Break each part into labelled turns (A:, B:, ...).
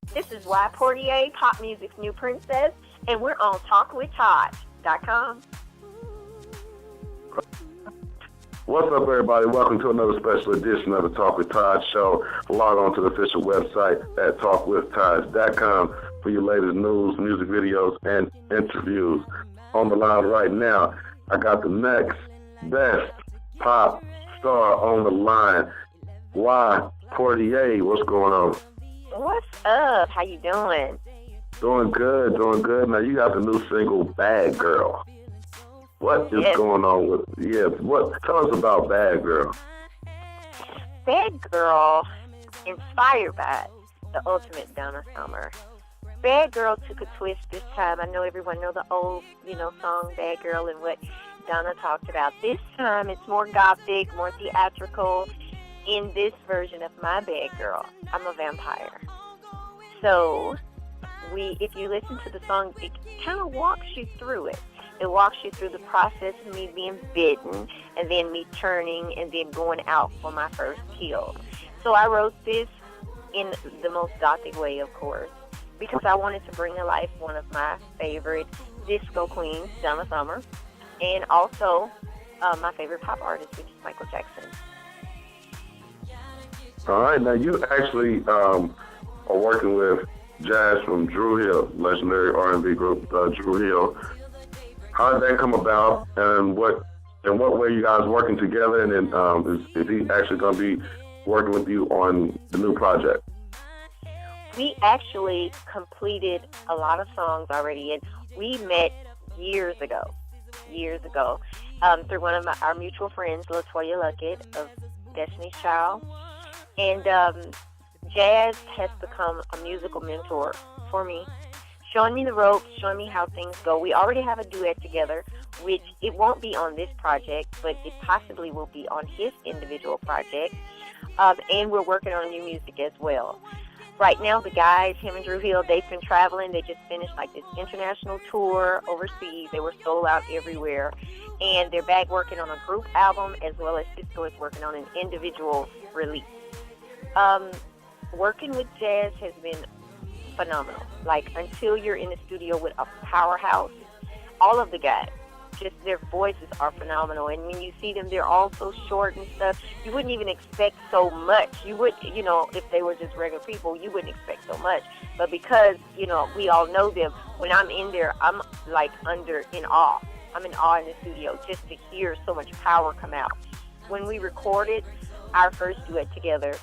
A: This is Yhai Portier, pop music's new princess, and we're on talkwithtodd.com.
B: What's up, everybody? Welcome to another special edition of the Talk with Todd show. Log on to the official website at talkwithtodd.com for your latest news, music videos, and interviews. On the line right now, I got the next best pop star on the line, Yhai Portier. What's going on?
A: What's up? How you doing?
B: Doing good, doing good. Now, you got the new single, Bad Girl. What is going on with tell us about Bad Girl.
A: Bad Girl, inspired by the ultimate Donna Summer. Bad Girl took a twist this time. I know everyone know the old, song Bad Girl and what Donna talked about. This time it's more gothic, more theatrical. In this version of my Bad Girl, I'm a vampire. So if you listen to the song, it kind of walks you through it. It walks you through the process of me being bitten and then me turning and then going out for my first kill. So I wrote this in the most gothic way, of course, because I wanted to bring to life one of my favorite disco queens, Donna Summer, and also my favorite pop artist, which is Michael Jackson.
B: All right, now you actually are working with Jazz from Dru Hill, legendary R&B group Dru Hill. How did that come about, and what way you guys working together, and then is he actually going to be working with you on the new project?
A: We actually completed a lot of songs already, and we met years ago, through one of our mutual friends, LaToya Luckett of Destiny's Child. And Jazz has become a musical mentor for me, showing me the ropes, showing me how things go. We already have a duet together, which it won't be on this project, but it possibly will be on his individual project. And we're working on new music as well. Right now, the guys, him and Dru Hill, they've been traveling. They just finished like this international tour overseas. They were sold out everywhere. And they're back working on a group album, as well as Cisco is working on an individual release. Working with Jazz has been phenomenal. Like, until you're in the studio with a powerhouse, all of the guys, just their voices are phenomenal. And when you see them, they're all so short and stuff. You wouldn't even expect so much. You would, if they were just regular people, you wouldn't expect so much. But because, we all know them, when I'm in there, I'm like in awe. I'm in awe in the studio just to hear so much power come out. When we recorded our first duet together,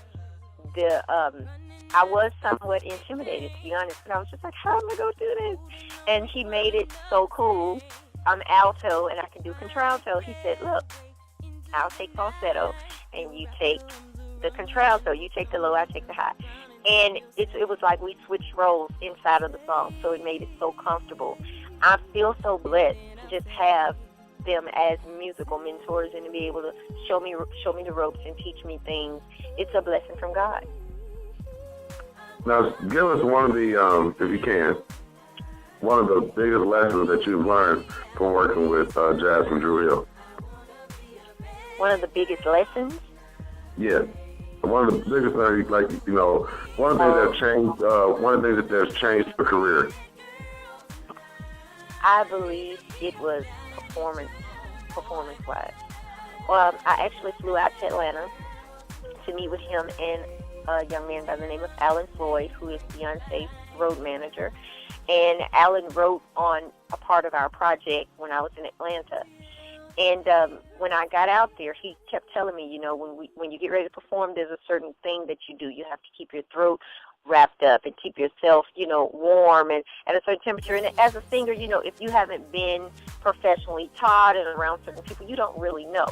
A: I was somewhat intimidated, to be honest, but I was just like, how am I going to do this? And he made it so cool. I'm alto and I can do contralto. He said, look, I'll take falsetto and you take the contralto. You take the low, I take the high. And it was like we switched roles inside of the song, so it made it so comfortable. I feel so blessed to just have them as musical mentors and to be able to show me the ropes and teach me things. It's a blessing from God.
B: Now, give us one of the, if you can, one of the biggest lessons that you've learned from working with Jazz from Dru Hill.
A: One of the biggest lessons?
B: Yeah. One of the biggest things, one of the things that changed, one of the things that has changed your career.
A: I believe it was performance-wise. I actually flew out to Atlanta to meet with him and a young man by the name of Alan Floyd, who is Beyonce's road manager. And Alan wrote on a part of our project when I was in Atlanta. And when I got out there, he kept telling me, when you get ready to perform, there's a certain thing that you do. You have to keep your throat wrapped up and keep yourself, warm and at a certain temperature. And as a singer, if you haven't been professionally taught and around certain people, you don't really know.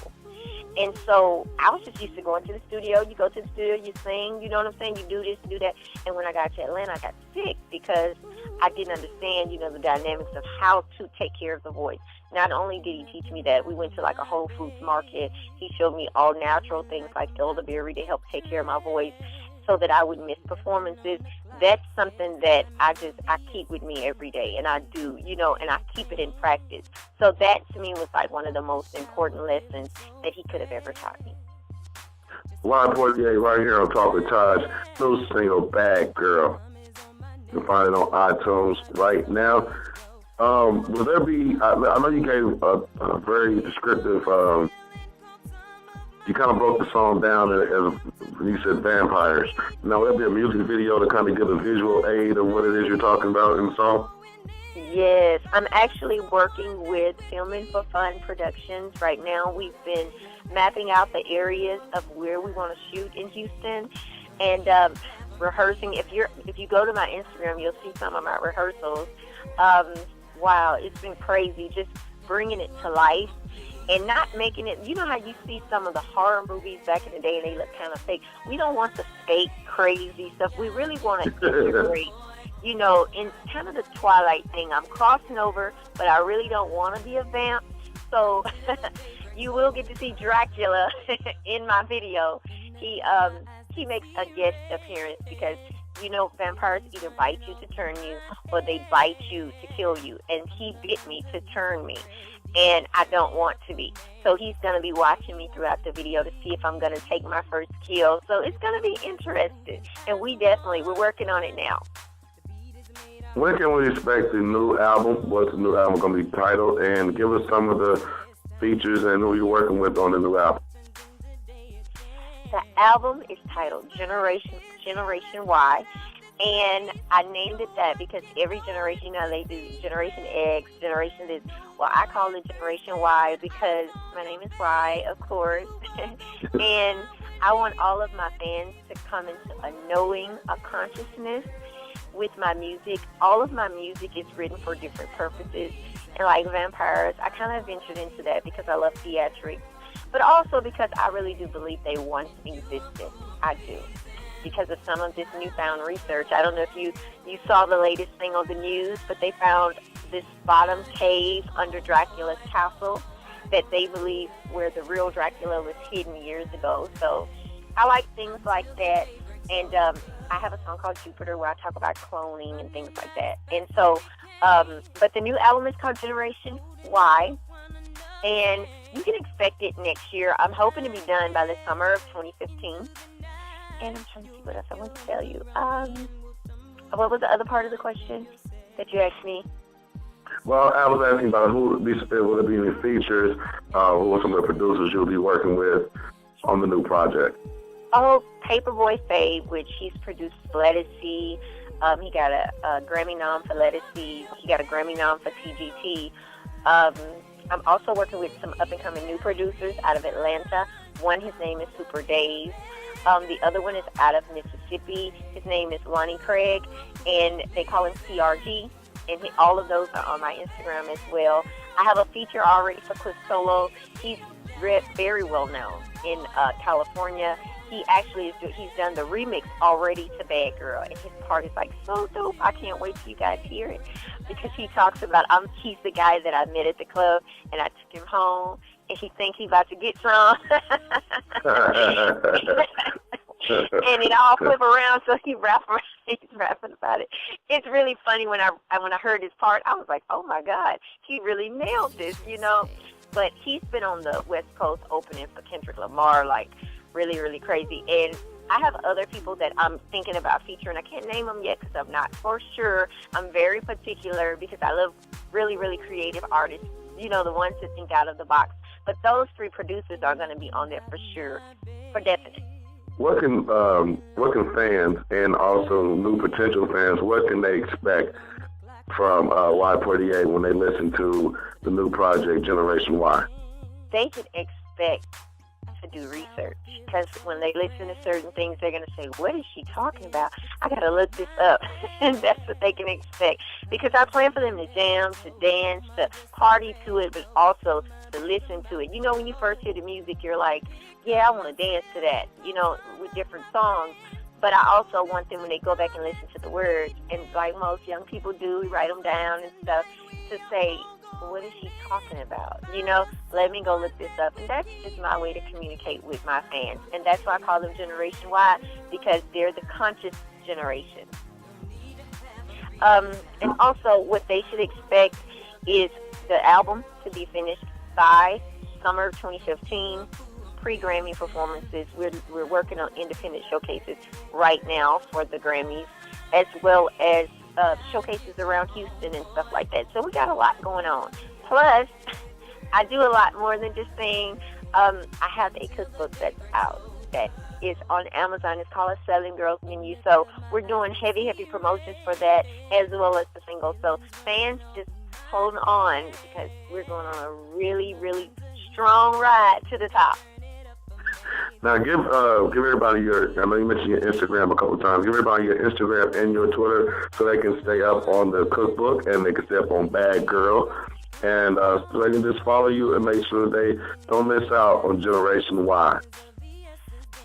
A: And so I was just used to going to the studio. You go to the studio, you sing, you know what I'm saying? You do this, you do that. And when I got to Atlanta, I got sick because I didn't understand, the dynamics of how to take care of the voice. Not only did he teach me that, we went to like a Whole Foods market. He showed me all natural things like elderberry to help take care of my voice so that I would miss performances. That's something that I keep with me every day, and I do, and I keep it in practice. So that to me was like one of the most important lessons that he could have ever taught me.
B: Yhai Portier right here on Talk with Todd, new single, Bad Girl. You can find it on iTunes right now. Will there be? I know you gave a very descriptive. You kind of broke the song down as you said vampires. Now, will there be a music video to kind of give a visual aid of what it is you're talking about in the song?
A: Yes, I'm actually working with Filming for Fun Productions right now. We've been mapping out the areas of where we want to shoot in Houston, and rehearsing. If you go to my Instagram, you'll see some of my rehearsals. Wow, it's been crazy just bringing it to life and not making it. You know how you see some of the horror movies back in the day and they look kind of fake. We don't want the fake, crazy stuff. We really want to integrate, you know, in kind of the Twilight thing. I'm crossing over, but I really don't want to be a vamp. So you will get to see Dracula in my video. He makes a guest appearance because, you know, vampires either bite you to turn you or they bite you to kill you. And he bit me to turn me. And I don't want to be. So he's going to be watching me throughout the video to see if I'm going to take my first kill. So it's going to be interesting. And we're working on it now.
B: When can we expect the new album? What's the new album going to be titled? And give us some of the features and who you're working with on the new album.
A: The album is titled Generation Y, and I named it that because every generation, you know, they do Generation X, Generation this. Well, I call it Generation Y because my name is Y, of course, and I want all of my fans to come into a knowing, a consciousness with my music. All of my music is written for different purposes, and like vampires, I kind of ventured into that because I love theatrics. But also because I really do believe they once existed. I do. Because of some of this newfound research. I don't know if you saw the latest thing on the news, but they found this bottom cave under Dracula's castle that they believe where the real Dracula was hidden years ago. So I like things like that. And I have a song called Jupiter where I talk about cloning and things like that. And so, but the new album is called Generation Y. And you can expect it next year. I'm hoping to be done by the summer of 2015. And I'm trying to see what else I want to tell you. What was the other part of the question that you asked me?
B: Well, I was asking about will there be any features, who are some of the producers you'll be working with on the new project?
A: Oh, Paperboy Fabe, which he's produced Lettucey. He got a Grammy nom for Lettucey. He got a Grammy nom for TGT. I'm also working with some up-and-coming new producers out of Atlanta. One, his name is Super Dave. The other one is out of Mississippi. His name is Lonnie Craig, and they call him CRG. And all of those are on my Instagram as well. I have a feature already for Cliff Solo. He's very well known in California. He actually he's done the remix already to Bad Girl, and his part is like so dope. I can't wait till you guys hear it because he talks about he's the guy that I met at the club, and I took him home, and he think he about to get some, and it all flip around. So he's rapping about it. It's really funny when I heard his part, I was like, oh my God, he really nailed this, you know. But he's been on the West Coast opening for Kendrick Lamar, like. Really, really crazy. And I have other people that I'm thinking about featuring. I can't name them yet because I'm not for sure. I'm very particular because I love really, really creative artists, you know, the ones that think out of the box. But those three producers are going to be on there for sure, for definite.
B: What can fans and also new potential fans, what can they expect from Yhai Portier when they listen to the new project, Generation Y?
A: They can expect to do research because when they listen to certain things, they're going to say, what is she talking about? I got to look this up. And that's what they can expect because I plan for them to jam, to dance, to party to it, but also to listen to it. You know, when you first hear the music, you're like, yeah, I want to dance to that, you know, with different songs. But I also want them, when they go back and listen to the words, and like most young people do, we write them down and stuff, to say, what is she talking about? You know, let me go look this up. And that's just my way to communicate with my fans. And that's why I call them Generation Y, because they're the conscious generation. And also what they should expect is the album to be finished by summer 2015, pre-Grammy performances. We're working on independent showcases right now for the Grammys. as well as showcases around Houston and stuff like that. So we got a lot going on. Plus, I do a lot more than just sing. I have a cookbook that's out that is on Amazon. It's called A Southern Girls Menu. So we're doing heavy promotions for that as well as the single. So fans, just hold on because we're going on a really, really strong ride to the top.
B: Now, give everybody I know you mentioned your Instagram a couple of times. Give everybody your Instagram and your Twitter so they can stay up on the cookbook and they can stay up on Bad Girl. And so they can just follow you and make sure they don't miss out on Generation Y.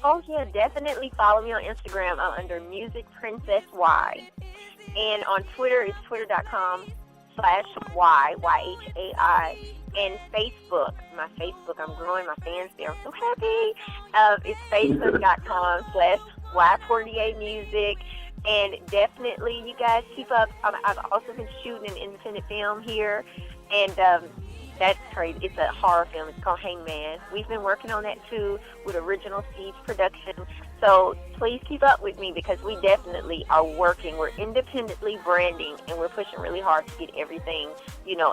A: Oh, yeah, definitely follow me on Instagram. I'm under Music Princess Y. And on Twitter, it's twitter.com/Y, YHAI. And Facebook, my Facebook, I'm growing my fans there. I'm so happy. It's facebook.com/Yhai Portier Music. And definitely, you guys keep up. I've also been shooting an independent film here. And that's crazy. It's a horror film. It's called Hangman. We've been working on that, too, with Original Seeds Production. So please keep up with me because we definitely are working. We're independently branding, and we're pushing really hard to get everything,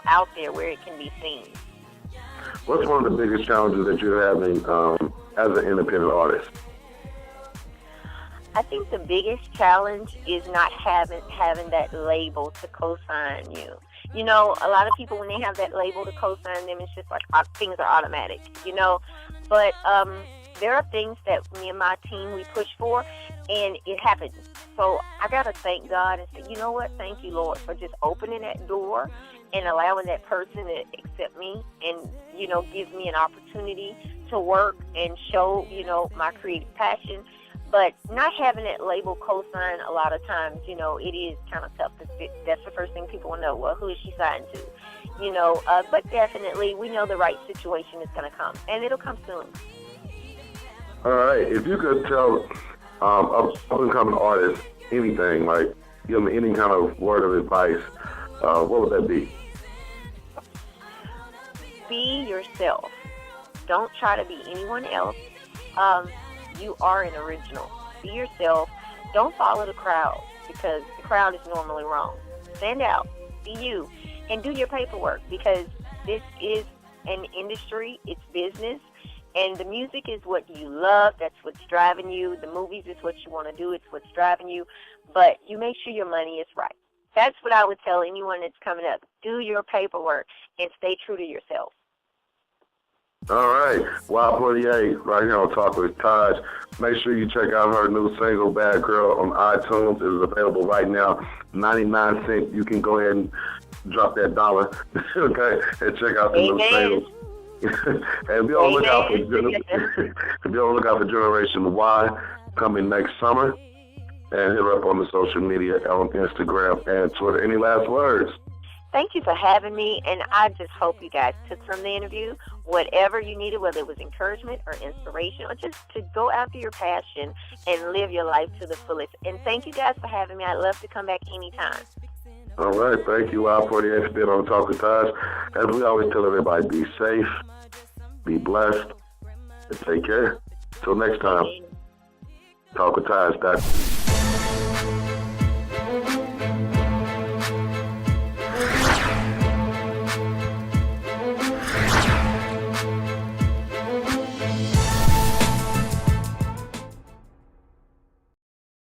A: out there where it can be seen.
B: What's one of the biggest challenges that you're having as an independent artist?
A: I think the biggest challenge is not having that label to co-sign you. A lot of people, when they have that label to co-sign them, it's just like things are automatic, But there are things that me and my team, we push for, and it happens. So I got to thank God and say, you know what? Thank you, Lord, for just opening that door and allowing that person to accept me and, give me an opportunity to work and show, my creative passion. But not having that label co-sign a lot of times, it is kind of tough. That's the first thing people will know. Well, who is she signed to? But definitely we know the right situation is going to come, and it'll come soon.
B: All right. If you could tell up-and-coming artists anything, like give them any kind of word of advice, what would that be?
A: Be yourself. Don't try to be anyone else. You are an original. Be yourself. Don't follow the crowd because the crowd is normally wrong. Stand out. Be you. And do your paperwork because this is an industry. It's business. And the music is what you love. That's what's driving you. The movies is what you want to do. It's what's driving you. But you make sure your money is right. That's what I would tell anyone that's coming up. Do your paperwork and stay true to yourself.
B: All right. Yhai Portier, right here on Talk with Taj. Make sure you check out her new single, Bad Girl, on iTunes. It is available right now, 99 cents. You can go ahead and drop that $1, okay, and check out the new single. And be on the lookout for Generation Y coming next summer. And hit her up on the social media, on Instagram and Twitter. Any last words?
A: Thank you for having me, and I just hope you guys took from the interview whatever you needed, whether it was encouragement or inspiration or just to go after your passion and live your life to the fullest. And thank you guys for having me. I'd love to come back anytime.
B: All right. Thank you, Yhai Portier, for being on Talk with Taj. As we always tell everybody, be safe, be blessed, and take care. Till next time, Talk with Taj.